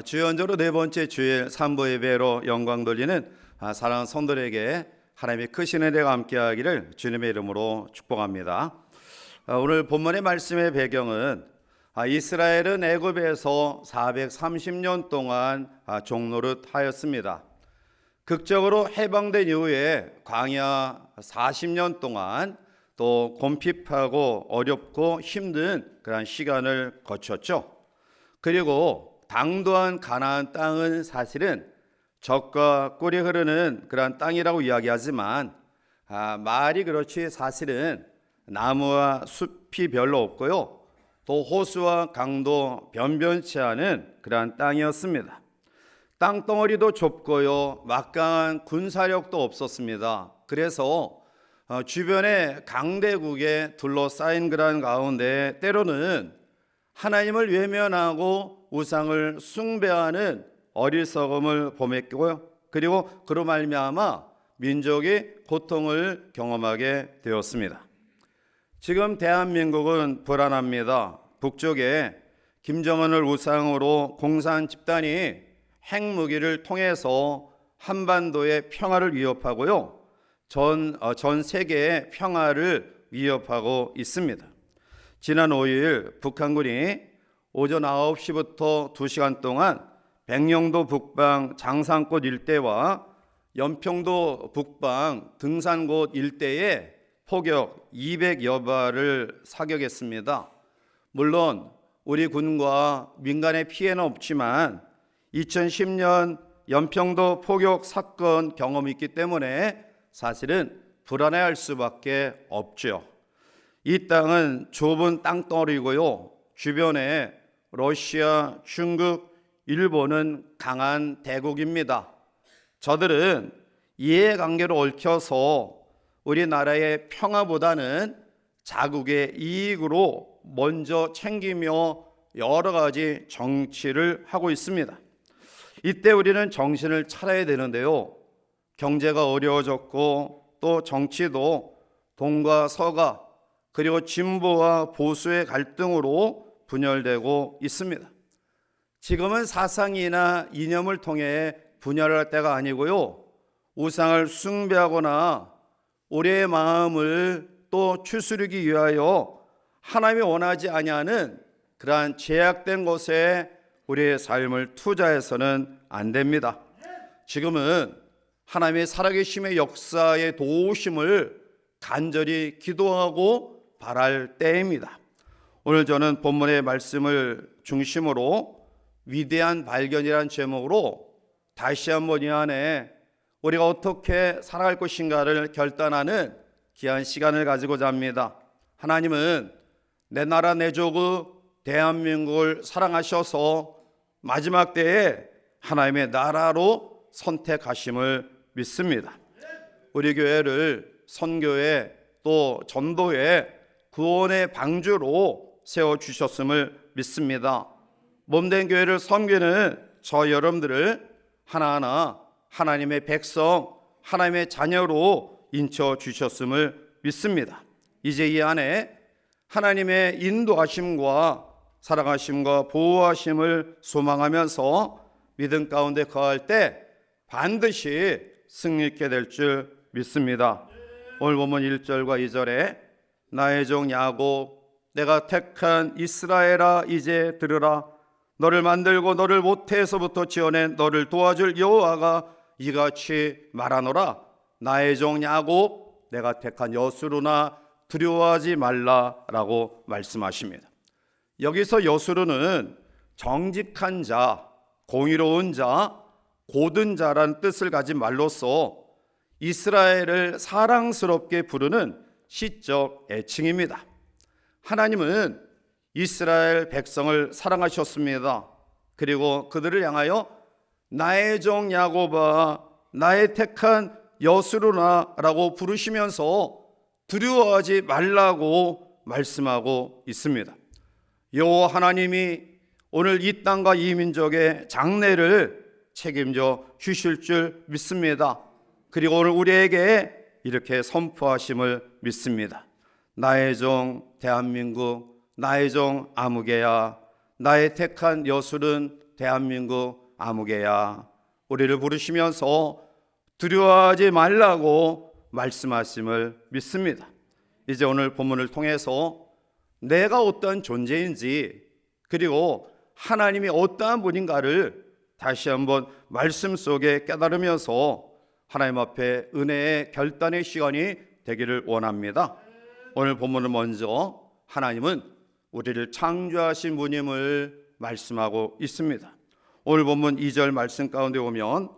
주연적으로 네 번째 주일 3부 예배로 영광 돌리는 사랑하는 성도들에게 하나님의 크신 은혜가 함께하기를 주님의 이름으로 축복합니다. 오늘 본문의 말씀의 배경은 이스라엘은 애굽에서 430년 동안 종노릇하였습니다. 극적으로 해방된 이후에 광야 40년 동안 또 곰핍하고 어렵고 힘든 그런 시간을 거쳤죠. 그리고 당도한 가나안 땅은 사실은 젖과 꿀이 흐르는 그런 땅이라고 이야기하지만 말이 그렇지 사실은 나무와 숲이 별로 없고요, 또 호수와 강도 변변치 않은 그러한 땅이었습니다. 땅덩어리도 좁고요, 막강한 군사력도 없었습니다. 그래서 주변의 강대국에 둘러싸인 그러한 가운데 때로는 하나님을 외면하고 우상을 숭배하는 어리석음을 범했고요, 그리고 그로 말미암아 민족이 고통을 경험하게 되었습니다. 지금 대한민국은 불안합니다. 북쪽에 김정은을 우상으로 공산 집단이 핵무기를 통해서 한반도의 평화를 위협하고요, 전 세계의 평화를 위협하고 있습니다. 지난 5일 북한군이 오전 9시부터 2시간 동안 백령도 북방 장산꽃 일대와 연평도 북방 등산곳 일대에 포격 200여 발을 사격했습니다. 물론 우리 군과 민간의 피해는 없지만 2010년 연평도 포격 사건 경험이 있기 때문에 사실은 불안해할 수밖에 없죠. 이 땅은 좁은 땅덩어리고요, 주변에 러시아, 중국, 일본은 강한 대국입니다. 저들은 이해관계로 얽혀서 우리나라의 평화보다는 자국의 이익으로 먼저 챙기며 여러 가지 정치를 하고 있습니다. 이때 우리는 정신을 차려야 되는데요, 경제가 어려워졌고 또 정치도 동과 서가 그리고 진보와 보수의 갈등으로 분열되고 있습니다. 지금은 사상이나 이념을 통해 분열을 할 때가 아니고요, 우상을 숭배하거나 우리의 마음을 또 추스르기 위하여 하나님이 원하지 아니하는 그러한 제약된 것에 우리의 삶을 투자해서는 안 됩니다. 지금은 하나님의 살아계심의 역사의 도우심을 간절히 기도하고 바랄 때입니다. 오늘 저는 본문의 말씀을 중심으로 위대한 발견이라는 제목으로 다시 한번 이 안에 우리가 어떻게 살아갈 것인가를 결단하는 귀한 시간을 가지고자 합니다. 하나님은 내 나라 내 조국 대한민국을 사랑하셔서 마지막 때에 하나님의 나라로 선택하심을 믿습니다. 우리 교회를 선교회 또 전도회 구원의 방주로 세워주셨음을 믿습니다. 몸된 교회를 섬기는 저 여러분들을 하나하나 하나님의 백성, 하나님의 자녀로 인쳐주셨음을 믿습니다. 이제 이 안에 하나님의 인도하심과 사랑하심과 보호하심을 소망하면서 믿음 가운데 거할 때 반드시 승리케 될 줄 믿습니다. 오늘 본문 1절과 2절에 나의 종 야곱 내가 택한 이스라엘아 이제 들으라. 너를 만들고 너를 모태에서부터 지어낸 너를 도와줄 여호와가 이같이 말하노라. 나의 종 야곱 내가 택한 여수르나 두려워하지 말라라고 말씀하십니다. 여기서 여수르는 정직한 자, 공의로운 자, 고든 자란 뜻을 가진 말로서 이스라엘을 사랑스럽게 부르는 시적 애칭입니다. 하나님은 이스라엘 백성을 사랑하셨습니다. 그리고 그들을 향하여 나의 종 야곱아 나의 택한 여수르나 라고 부르시면서 두려워하지 말라고 말씀하고 있습니다. 여호와 하나님이 오늘 이 땅과 이 민족의 장래를 책임져 주실 줄 믿습니다. 그리고 오늘 우리에게 이렇게 선포하심을 믿습니다. 나의 종 대한민국, 나의 종 아무개야, 나의 택한 여술은 대한민국 아무개야 우리를 부르시면서 두려워하지 말라고 말씀하심을 믿습니다. 이제 오늘 본문을 통해서 내가 어떠한 존재인지, 그리고 하나님이 어떠한 분인가를 다시 한번 말씀 속에 깨달으면서 하나님 앞에 은혜의 결단의 시간이 되기를 원합니다. 오늘 본문은 먼저 하나님은 우리를 창조하신 분임을 말씀하고 있습니다. 오늘 본문 2절 말씀 가운데 보면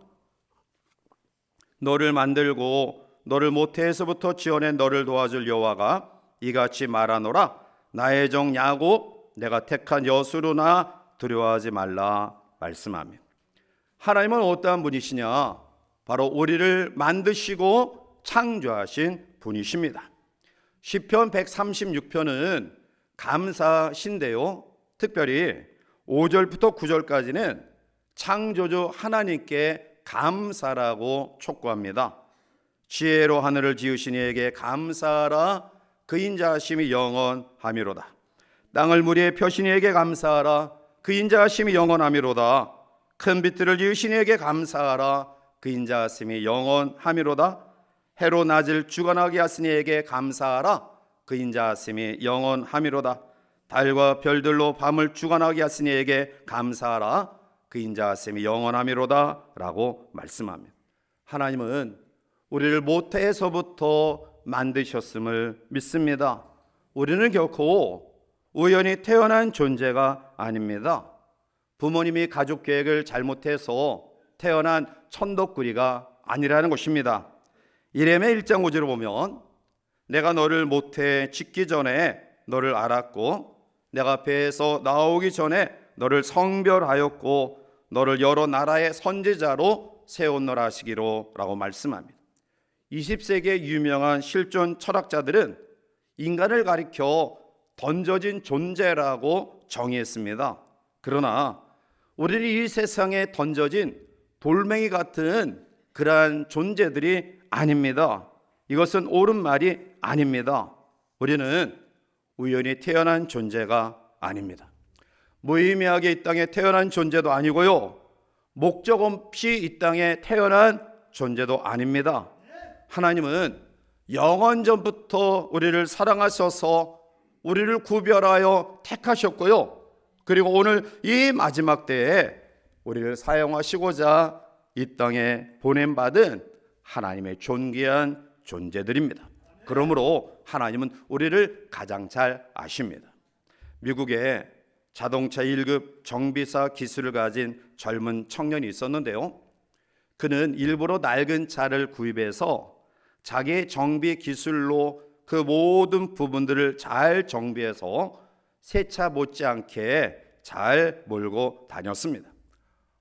너를 만들고 너를 모태에서부터 지어낸 너를 도와줄 여호와가 이같이 말하노라. 나의 종 야곱 내가 택한 여수로나 두려워하지 말라 말씀하며, 하나님은 어떠한 분이시냐? 바로 우리를 만드시고 창조하신 분이십니다. 시편 136편은 감사신데요, 특별히 5절부터 9절까지는 창조주 하나님께 감사라고 촉구합니다. 지혜로 하늘을 지으신 이에게 감사하라. 그 인자하심이 영원하미로다. 땅을 무리에 펴신 이에게 감사하라. 그 인자하심이 영원하미로다. 큰 빛들을 지으신 이에게 감사하라. 그 인자하심이 영원하미로다. 해로 낮을 주관하게 하신 이에게 감사하라. 그 인자하심이 영원하미로다. 달과 별들로 밤을 주관하게 하신 이에게 감사하라. 그 인자하심이 영원하미로다 라고 말씀합니다. 하나님은 우리를 모태에서부터 만드셨음을 믿습니다. 우리는 결코 우연히 태어난 존재가 아닙니다. 부모님이 가족 계획을 잘못해서 태어난 천덕꾸리가 아니라는 것입니다. 이레미야 1장 5절을 보면 내가 너를 모태에 짓기 전에 너를 알았고 내가 배에서 나오기 전에 너를 성별하였고 너를 여러 나라의 선지자로 세웠노라 하시기로 라고 말씀합니다. 20세기의 유명한 실존 철학자들은 인간을 가리켜 던져진 존재라고 정의했습니다. 그러나 우리는 이 세상에 던져진 돌멩이 같은 그러한 존재들이 아닙니다. 이것은 옳은 말이 아닙니다. 우리는 우연히 태어난 존재가 아닙니다. 무의미하게 이 땅에 태어난 존재도 아니고요, 목적 없이 이 땅에 태어난 존재도 아닙니다. 하나님은 영원 전부터 우리를 사랑하셔서 우리를 구별하여 택하셨고요, 그리고 오늘 이 마지막 때에 우리를 사용하시고자 이 땅에 보냄받은 하나님의 존귀한 존재들입니다. 그러므로 하나님은 우리를 가장 잘 아십니다. 미국에 자동차 1급 정비사 기술을 가진 젊은 청년이 있었는데요, 그는 일부러 낡은 차를 구입해서 자기의 정비 기술로 그 모든 부분들을 잘 정비해서 새 차 못지않게 잘 몰고 다녔습니다.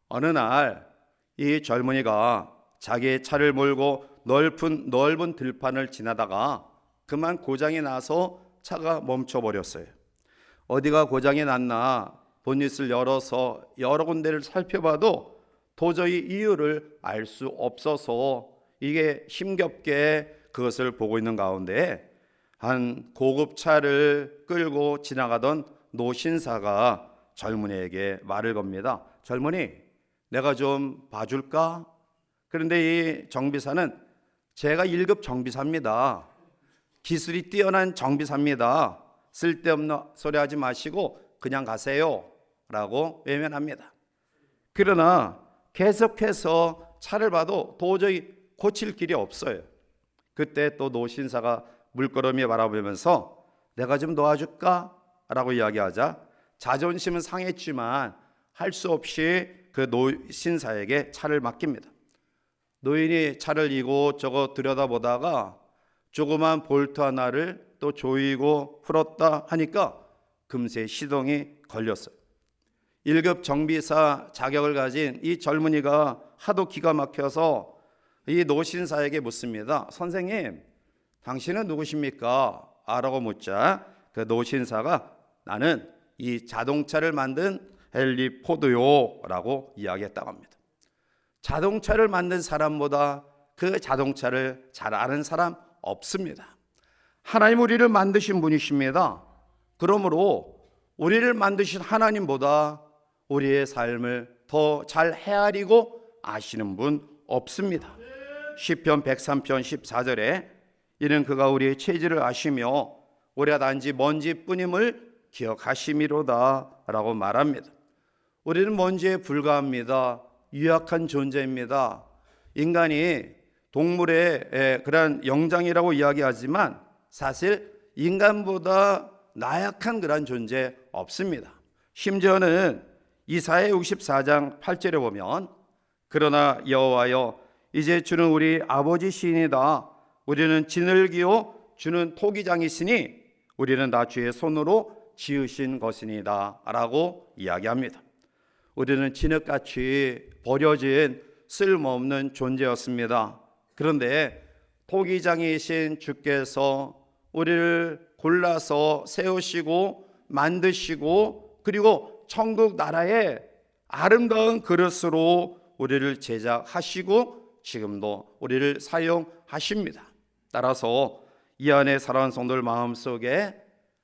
어느 날 이 젊은이가 자기의 차를 몰고 넓은 들판을 지나다가 그만 고장이 나서 차가 멈춰버렸어요. 어디가 고장이 났나 본닛을 열어서 여러 군데를 살펴봐도 도저히 이유를 알 수 없어서 이게 힘겹게 그것을 보고 있는 가운데 한 고급차를 끌고 지나가던 노신사가 젊은이에게 말을 겁니다. 젊은이, 내가 좀 봐줄까? 그런데 이 정비사는 제가 1급 정비사입니다. 기술이 뛰어난 정비사입니다. 쓸데없는 소리 하지 마시고 그냥 가세요 라고 외면합니다. 그러나 계속해서 차를 봐도 도저히 고칠 길이 없어요. 그때 또 노신사가 물끄러미 바라보면서 내가 좀 도와줄까? 라고 이야기하자 자존심은 상했지만 할 수 없이 그 노신사에게 차를 맡깁니다. 노인이 차를 이곳저곳 들여다보다가 조그만 볼트 하나를 또 조이고 풀었다 하니까 금세 시동이 걸렸어요. 1급 정비사 자격을 가진 이 젊은이가 하도 기가 막혀서 이 노신사에게 묻습니다. 선생님, 당신은 누구십니까? 라고 묻자 그 노신사가 나는 이 자동차를 만든 헨리 포드요 라고 이야기했다고 합니다. 자동차를 만든 사람보다 그 자동차를 잘 아는 사람 없습니다. 하나님 우리를 만드신 분이십니다. 그러므로 우리를 만드신 하나님보다 우리의 삶을 더 잘 헤아리고 아시는 분 없습니다. 시편 103편 14절에 이는 그가 우리의 체질을 아시며 우리가 단지 먼지뿐임을 기억하심이로다 라고 말합니다. 우리는 먼지에 불과합니다. 유약한 존재입니다. 인간이 동물의 그런 영장이라고 이야기하지만 사실 인간보다 나약한 그런 존재 없습니다. 심지어는 이사야 64장 8절에 보면 그러나 여호와여 이제 주는 우리 아버지시니이다. 우리는 지늘기요 주는 토기장이시니 우리는 나 주의 손으로 지으신 것이니다 라고 이야기합니다. 우리는 진흙같이 버려진 쓸모없는 존재였습니다. 그런데 토기장이신 주께서 우리를 골라서 세우시고 만드시고 그리고 천국 나라의 아름다운 그릇으로 우리를 제작하시고 지금도 우리를 사용하십니다. 따라서 이 안에 사랑하는 성도들 마음속에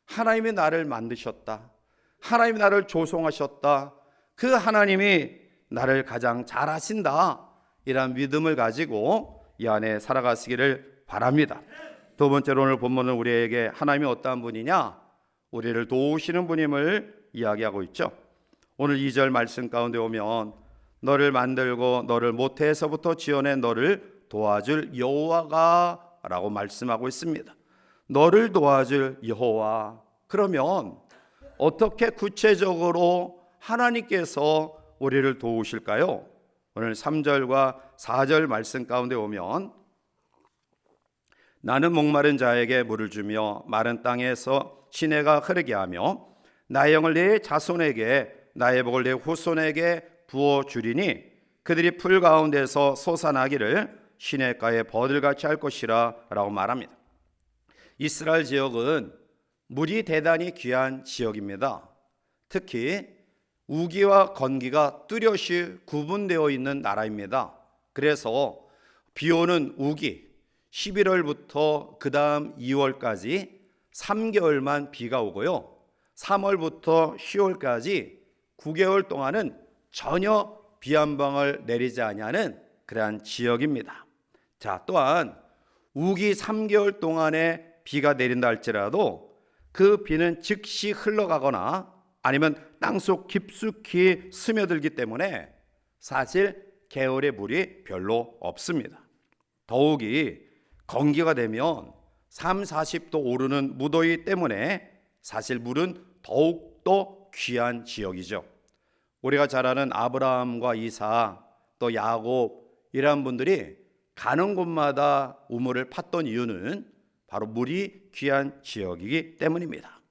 하나님이 나를 만드셨다, 하나님이 나를 조성하셨다, 그 하나님이 나를 가장 잘 하신다, 이런 믿음을 가지고 이 안에 살아가시기를 바랍니다. 두 번째로 오늘 본문은 우리에게 하나님이 어떠한 분이냐, 우리를 도우시는 분임을 이야기하고 있죠. 오늘 2절 말씀 가운데 오면 너를 만들고 너를 모태에서부터 지어낸 너를 도와줄 여호와가 라고 말씀하고 있습니다. 너를 도와줄 여호와. 그러면 어떻게 구체적으로 하나님께서 우리를 도우실까요? 오늘 3절과 4절 말씀 가운데 오면 나는 목마른 자에게 물을 주며 마른 땅에서 시내가 흐르게 하며 나의 영을 내 자손에게 나의 복을 내 후손에게 부어주리니 그들이 풀 가운데서 솟아나기를 시냇가에 버들같이 할 것이라 라고 말합니다. 이스라엘 지역은 물이 대단히 귀한 지역입니다. 특히 우기와 건기가 뚜렷이 구분되어 있는 나라입니다. 그래서 비오는 우기 11월부터 그 다음 2월까지 3개월만 비가 오고요, 3월부터 10월까지 9개월 동안은 전혀 비 한 방울 내리지 아니하는 그러한 지역입니다. 자, 또한 우기 3개월 동안에 비가 내린다 할지라도 그 비는 즉시 흘러가거나 아니면 땅속 깊숙이 스며들기 때문에 사실 개울에 물이 별로 없습니다. 더욱이 건기가 되면 3, 40도 오르는 무더위 때문에 사실 물은 더욱더 귀한 지역이죠. 우리가 잘 아는 아브라함과 이삭 또 야곱 이러한 분들이 가는 곳마다 우물을 팠던 이유는 바로 물이 귀한 지역이기 때문입니다.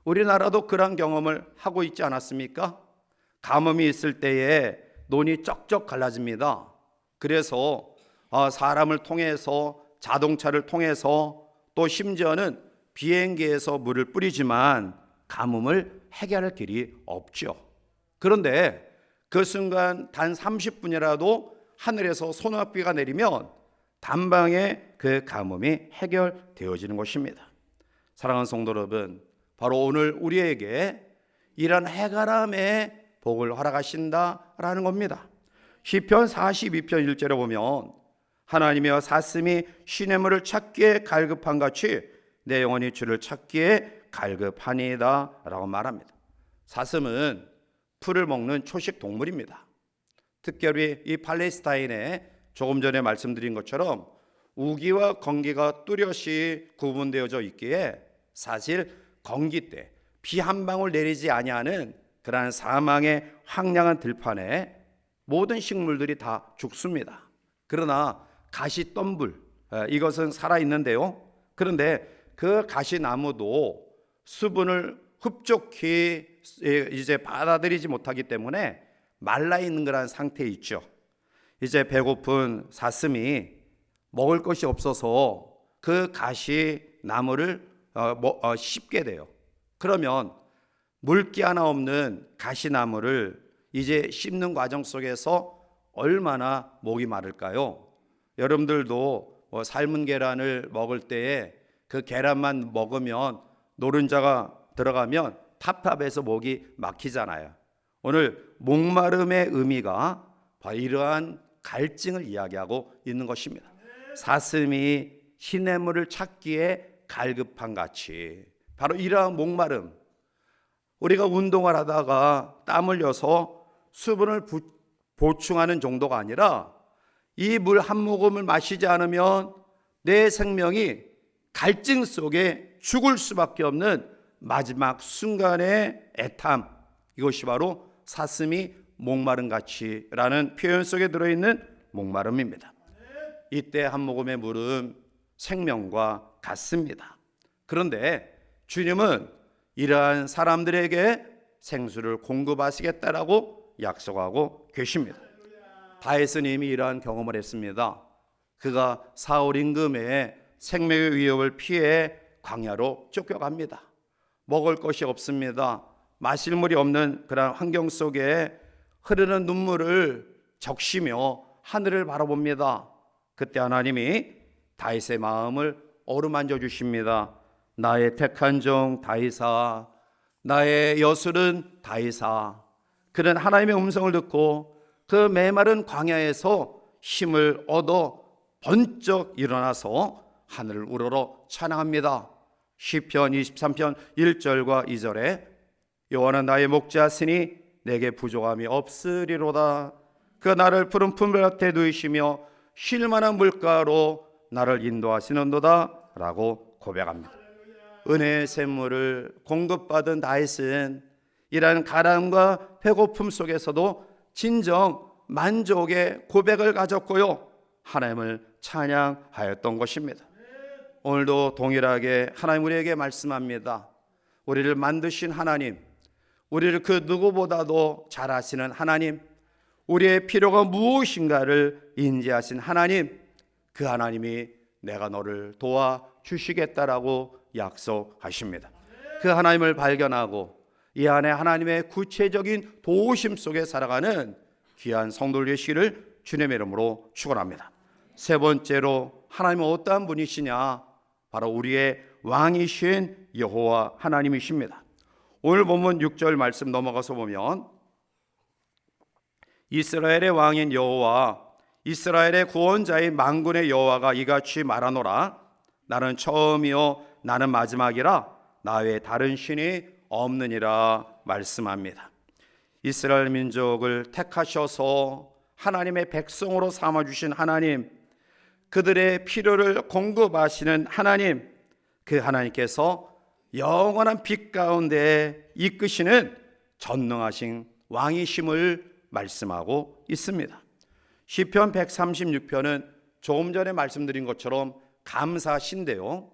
우리나라도 그런 경험을 하고 있지 않았습니까? 가뭄이 있을 때에 논이 쩍쩍 갈라집니다. 그래서 사람을 통해서 자동차를 통해서 또 심지어는 비행기에서 물을 뿌리지만 가뭄을 해결할 길이 없죠. 그런데 그 순간 단 30분이라도 하늘에서 소낙비가 내리면 단방에 그 가뭄이 해결되어지는 것입니다. 사랑하는 성도 여러분, 바로 오늘 우리에게 이런 해가람의 복을 허락하신다라는 겁니다. 시편 42편 1절에 보면 하나님이여 사슴이 시냇물을 찾기에 갈급한 같이 내 영혼이 주를 찾기에 갈급하니이다 라고 말합니다. 사슴은 풀을 먹는 초식 동물입니다. 특별히 이 팔레스타인에 조금 전에 말씀드린 것처럼 우기와 건기가 뚜렷이 구분되어져 있기에 사실 건기 때 비 한 방울 내리지 아니하는 그러한 사망의 황량한 들판에 모든 식물들이 다 죽습니다. 그러나 가시덤불, 이것은 살아있는데요. 그런데 그 가시나무도 수분을 흡족히 이제 받아들이지 못하기 때문에 말라있는 그런 상태에 있죠. 이제 배고픈 사슴이 먹을 것이 없어서 그 가시나무를 씹게 돼요. 그러면 물기 하나 없는 가시나무를 이제 씹는 과정 속에서 얼마나 목이 마를까요? 여러분들도 삶은 계란을 먹을 때에 그 계란만 먹으면 노른자가 들어가면 탑탑해서 목이 막히잖아요. 오늘 목마름의 의미가 바로 이러한 갈증을 이야기하고 있는 것입니다. 사슴이 시냇물을 찾기에 갈급한 같이 바로 이러한 목마름, 우리가 운동을 하다가 땀 흘려서 수분을 보충하는 정도가 아니라 이 물 한 모금을 마시지 않으면 내 생명이 갈증 속에 죽을 수밖에 없는 마지막 순간의 애탐, 이것이 바로 사슴이 목마른 같이라는 표현 속에 들어있는 목마름입니다. 이때 한 모금의 물은 생명과 같습니다. 그런데 주님은 이러한 사람들에게 생수를 공급하시겠다라고 약속하고 계십니다. 다윗은 이미 이러한 경험을 했습니다. 그가 사울 임금의 생명의 위협을 피해 광야로 쫓겨갑니다. 먹을 것이 없습니다. 마실 물이 없는 그런 환경 속에 흐르는 눈물을 적시며 하늘을 바라봅니다. 그때 하나님이 다윗의 마음을 어루만져 주십니다. 나의 택한 종 다윗아, 나의 여술은 다윗아. 그는 하나님의 음성을 듣고 그 메마른 광야에서 힘을 얻어 번쩍 일어나서 하늘을 우러러 찬양합니다. 시편 23편 1절과 2절에 여호와는 나의 목자시니 내게 부족함이 없으리로다. 그 나를 푸른 풀밭에 두이시며 쉴 만한 물가로 나를 인도하시는도다 라고 고백합니다. 은혜의 샘물을 공급받은 다윗은 이러한 가람과 배고픔 속에서도 진정 만족의 고백을 가졌고요, 하나님을 찬양하였던 것입니다. 오늘도 동일하게 하나님 우리에게 말씀합니다. 우리를 만드신 하나님, 우리를 그 누구보다도 잘 아시는 하나님, 우리의 필요가 무엇인가를 인지하신 하나님, 그 하나님이 내가 너를 도와주시겠다라고 약속하십니다. 그 하나님을 발견하고 이 안에 하나님의 구체적인 도우심 속에 살아가는 귀한 성도들 되시기를 주님의 이름으로 축원합니다. 세 번째로 하나님은 어떠한 분이시냐? 바로 우리의 왕이신 여호와 하나님이십니다. 오늘 본문 6절 말씀 넘어가서 보면 이스라엘의 왕인 여호와, 이스라엘의 구원자인 만군의 여호와가 이같이 말하노라. 나는 처음이요 나는 마지막이라 나 외에 다른 신이 없느니라 말씀합니다. 이스라엘 민족을 택하셔서 하나님의 백성으로 삼아주신 하나님, 그들의 필요를 공급하시는 하나님, 그 하나님께서 영원한 빛 가운데 이끄시는 전능하신 왕이심을 말씀하고 있습니다. 시편 136편은 조금 전에 말씀드린 것처럼 감사시인데요,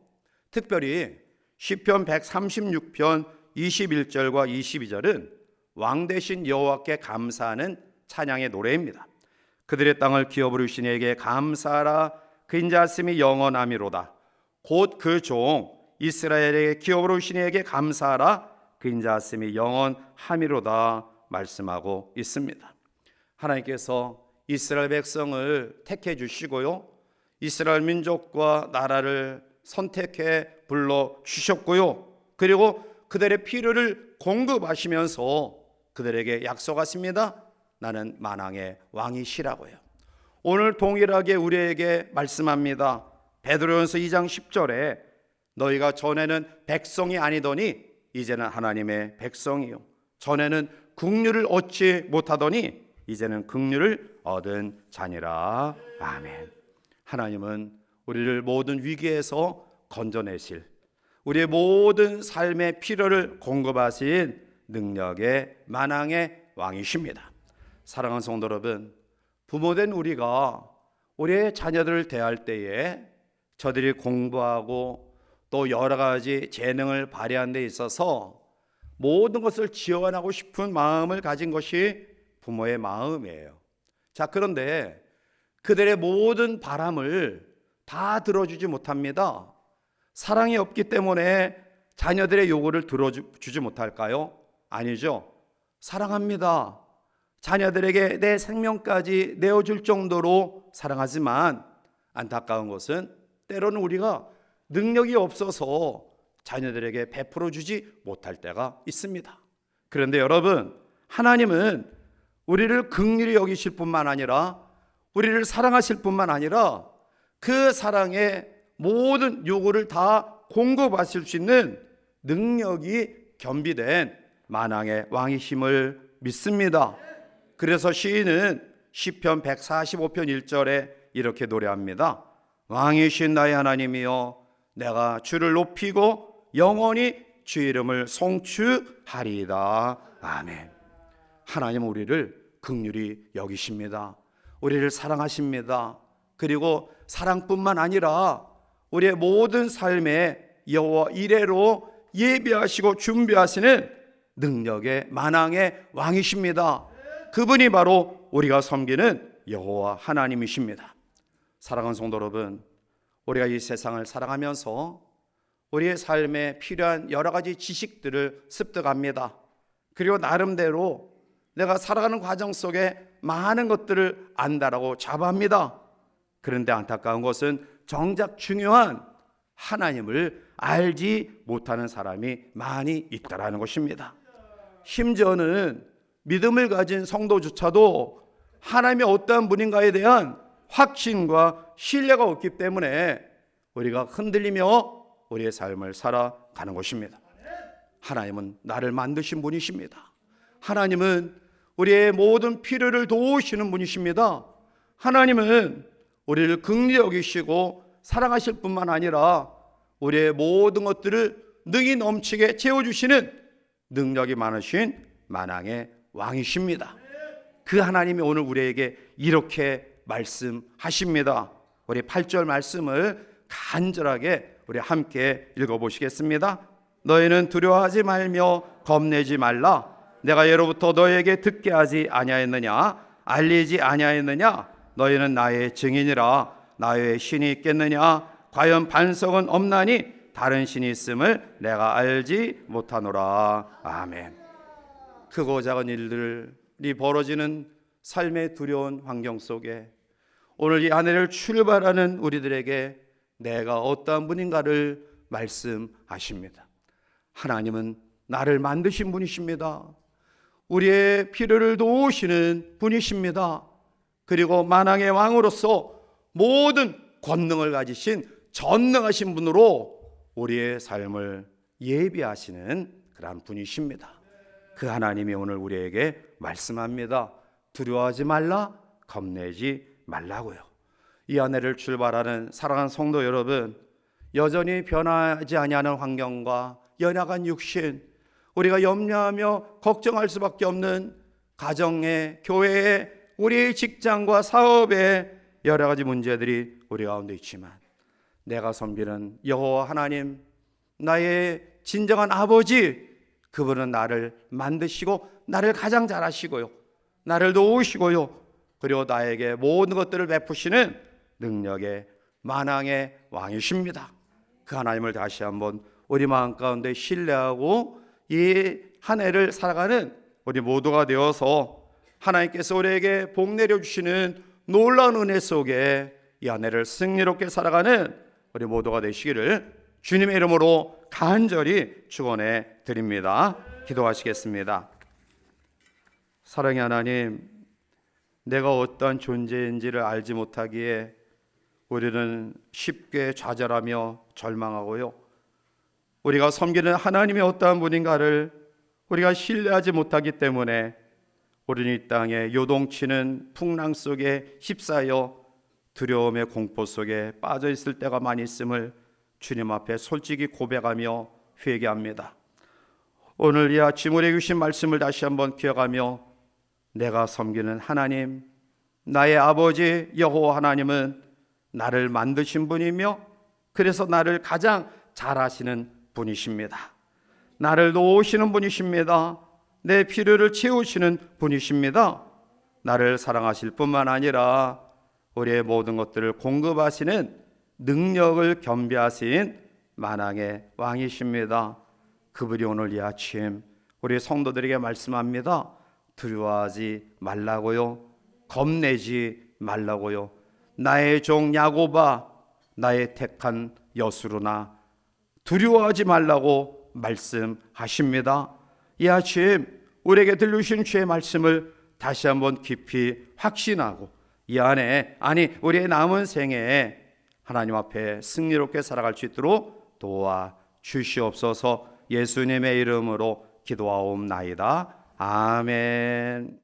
특별히 시편 136편 21절과 22절은 왕 되신 여호와께 감사하는 찬양의 노래입니다. 그들의 땅을 기어 부르신 이에게 감사하라. 그 인자하심이 영원하미로다. 곧 그 종 이스라엘에게 기어 부르신 이에게 감사하라. 그 인자하심이 영원하미로다 말씀하고 있습니다. 하나님께서 이스라엘 백성을 택해 주시고요, 이스라엘 민족과 나라를 선택해 불러 주셨고요, 그리고 그들의 필요를 공급하시면서 그들에게 약속하십니다. 나는 만왕의 왕이시라고요. 오늘 동일하게 우리에게 말씀합니다. 베드로전서 2장 10절에 너희가 전에는 백성이 아니더니 이제는 하나님의 백성이요, 전에는 긍휼을 얻지 못하더니 이제는 긍휼을 얻은 자니라. 아멘. 하나님은 우리를 모든 위기에서 건져내실, 우리의 모든 삶의 필요를 공급하신 능력의 만왕의 왕이십니다. 사랑하는 성도 여러분, 부모된 우리가 우리의 자녀들을 대할 때에 저들이 공부하고 또 여러 가지 재능을 발휘하는 데 있어서 모든 것을 지원하고 싶은 마음을 가진 것이 부모의 마음이에요. 자, 그런데 그들의 모든 바람을 다 들어주지 못합니다. 사랑이 없기 때문에 자녀들의 요구를 들어주지 못할까요? 아니죠. 사랑합니다. 자녀들에게 내 생명까지 내어줄 정도로 사랑하지만 안타까운 것은 때로는 우리가 능력이 없어서 자녀들에게 베풀어 주지 못할 때가 있습니다. 그런데 여러분, 하나님은 우리를 긍휼히 여기실 뿐만 아니라 우리를 사랑하실 뿐만 아니라 그 사랑의 모든 요구를 다 공급하실 수 있는 능력이 겸비된 만왕의 왕이심을 믿습니다. 그래서 시인은 시편 145편 1절에 이렇게 노래합니다. 왕이신 나의 하나님이여 내가 주를 높이고 영원히 주 이름을 송축하리이다. 아멘. 하나님은 우리를 긍휼히 여기십니다. 우리를 사랑하십니다. 그리고 사랑뿐만 아니라 우리의 모든 삶의 여호와 이래로 예비하시고 준비하시는 능력의 만왕의 왕이십니다. 그분이 바로 우리가 섬기는 여호와 하나님이십니다. 사랑하는 성도 여러분, 우리가 이 세상을 살아가면서 우리의 삶에 필요한 여러 가지 지식들을 습득합니다. 그리고 나름대로 내가 살아가는 과정 속에 많은 것들을 안다라고 자부합니다. 그런데 안타까운 것은 정작 중요한 하나님을 알지 못하는 사람이 많이 있다라는 것입니다. 심지어는 믿음을 가진 성도조차도 하나님이 어떠한 분인가에 대한 확신과 신뢰가 없기 때문에 우리가 흔들리며 우리의 삶을 살아가는 것입니다. 하나님은 나를 만드신 분이십니다. 하나님은 우리의 모든 필요를 도우시는 분이십니다. 하나님은 우리를 긍휼히 여기시고 사랑하실 뿐만 아니라 우리의 모든 것들을 능히 넘치게 채워주시는 능력이 많으신 만왕의 왕이십니다. 그 하나님이 오늘 우리에게 이렇게 말씀하십니다. 우리 8절 말씀을 간절하게 우리 함께 읽어보시겠습니다. 너희는 두려워하지 말며 겁내지 말라. 내가 예로부터 너희에게 듣게 하지 아니하였느냐? 알리지 아니하였느냐? 너희는 나의 증인이라. 나의 신이 있겠느냐? 과연 반석은 없나니 다른 신이 있음을 내가 알지 못하노라. 아멘. 크고 작은 일들이 벌어지는 삶의 두려운 환경 속에 오늘 이 한 해를 출발하는 우리들에게 내가 어떠한 분인가를 말씀하십니다. 하나님은 나를 만드신 분이십니다. 우리의 필요를 도우시는 분이십니다. 그리고 만왕의 왕으로서 모든 권능을 가지신 전능하신 분으로 우리의 삶을 예비하시는 그런 분이십니다. 그 하나님이 오늘 우리에게 말씀합니다. 두려워하지 말라, 겁내지 말라고요. 이 한 해를 출발하는 사랑하는 성도 여러분, 여전히 변하지 아니하는 환경과 연약한 육신, 우리가 염려하며 걱정할 수밖에 없는 가정의, 교회의, 우리의 직장과 사업의 여러 가지 문제들이 우리 가운데 있지만 내가 섬기는 여호와 하나님, 나의 진정한 아버지, 그분은 나를 만드시고 나를 가장 잘 아시고요, 나를 도우시고요, 그리고 나에게 모든 것들을 베푸시는 능력의 만왕의 왕이십니다. 그 하나님을 다시 한번 우리 마음 가운데 신뢰하고 이 한 해를 살아가는 우리 모두가 되어서 하나님께서 우리에게 복 내려주시는 놀라운 은혜 속에 이 한 해를 승리롭게 살아가는 우리 모두가 되시기를 주님의 이름으로 간절히 축원해 드립니다. 기도하시겠습니다. 사랑의 하나님, 내가 어떠한 존재인지를 알지 못하기에 우리는 쉽게 좌절하며 절망하고요, 우리가 섬기는 하나님이 어떠한 분인가를 우리가 신뢰하지 못하기 때문에 우리는 이 땅에 요동치는 풍랑 속에 휩싸여 두려움의 공포 속에 빠져 있을 때가 많이 있음을 주님 앞에 솔직히 고백하며 회개합니다. 오늘 이 아침 우리에게 주신 말씀을 다시 한번 기억하며 내가 섬기는 하나님, 나의 아버지 여호와 하나님은 나를 만드신 분이며 그래서 나를 가장 잘 아시는 분이십니다. 나를 도우시는 분이십니다. 내 필요를 채우시는 분이십니다. 나를 사랑하실 뿐만 아니라 우리의 모든 것들을 공급하시는 능력을 겸비하신 만왕의 왕이십니다. 그분이 오늘 이 아침 우리 성도들에게 말씀합니다. 두려워하지 말라고요, 겁내지 말라고요. 나의 종 야곱아, 나의 택한 여수로나 두려워하지 말라고 말씀하십니다. 이 아침 우리에게 들려주신 주의 말씀을 다시 한번 깊이 확신하고 이 안에 우리의 남은 생애에 하나님 앞에 승리롭게 살아갈 수 있도록 도와 주시옵소서. 예수님의 이름으로 기도하옵나이다. 아멘.